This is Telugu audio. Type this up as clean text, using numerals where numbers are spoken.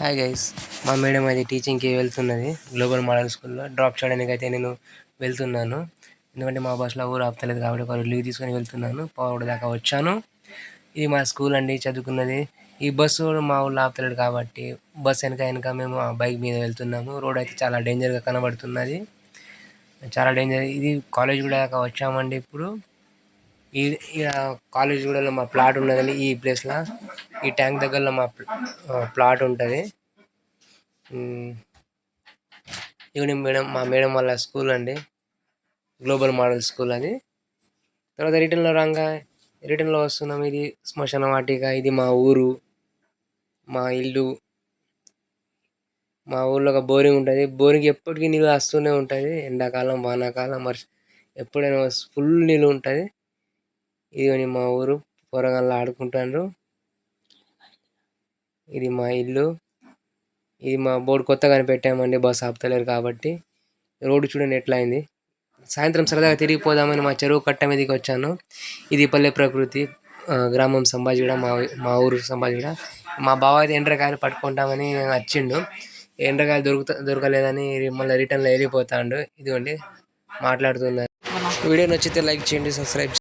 హాయ్ గైస్, మా మేడం అది టీచింగ్కి వెళ్తున్నది గ్లోబల్ మోడల్ స్కూల్లో. డ్రాప్ చేయడానికి అయితే నేను వెళ్తున్నాను. ఎందుకంటే మా బస్సులో ఊరు ఆపుతలేదు కాబట్టి ఒక లీవ్ తీసుకొని వెళ్తున్నాను. పావుడు దాకా వచ్చాను. ఇది మా స్కూల్ అండి, చదువుకున్నది. ఈ బస్సు మా ఊళ్ళో ఆపుతలేడు కాబట్టి బస్సు వెనక మేము ఆ బైక్ మీద వెళ్తున్నాము. రోడ్ అయితే చాలా డేంజర్గా కనబడుతున్నది, చాలా డేంజర్. ఇది కాలేజ్ కూడా దాకా వచ్చామండి. ఇప్పుడు ఈ కాలేజ్ కూడా మా ప్లాట్ ఉన్నదండి. ఈ ప్లేస్లో ఈ ట్యాంక్ దగ్గరలో మా ప్లాట్ ఉంటుంది. ఇవన్నీ మా మేడం వాళ్ళ స్కూల్ అండి, గ్లోబల్ మోడల్ స్కూల్ అది. తర్వాత రిటర్న్లో వస్తున్నాం. ఇది శ్మశాన వాటిక. ఇది మా ఊరు, మా ఇల్లు. మా ఊర్లో ఒక బోరింగ్ ఉంటుంది. బోరింగ్ ఎప్పటికీ నీళ్ళు వస్తూనే ఉంటుంది. ఎండాకాలం, వానాకాలం, ఎప్పుడైనా ఫుల్ నీళ్ళు ఉంటుంది. ఇది మా ఊరు. పొరగాళ్ళు ఆడుకుంటారు. ఇది మా ఇల్లు. ఇది మా బోర్డు కొత్తగా పెట్టామండి, బస్సు ఆపుతలేరు కాబట్టి. రోడ్డు చూడండి ఎట్లా అయింది. సాయంత్రం సరదాగా తిరిగిపోదామని మా చెరువు కట్ట మీదకి వచ్చాను. ఇది పల్లె ప్రకృతి, గ్రామం సంభాజిగూడ, మా ఊరు సంభాజిగూడ. మా బావ అయితే ఎండ్రకాయలు పట్టుకుంటామని వచ్చిండు. ఎండ్రకాయలు దొరకలేదని మళ్ళీ రిటర్న్లో వెళ్ళిపోతాడు. ఇదిగోండి మాట్లాడుతున్నారు. వీడియో నచ్చితే లైక్ చేయండి, సబ్స్క్రైబ్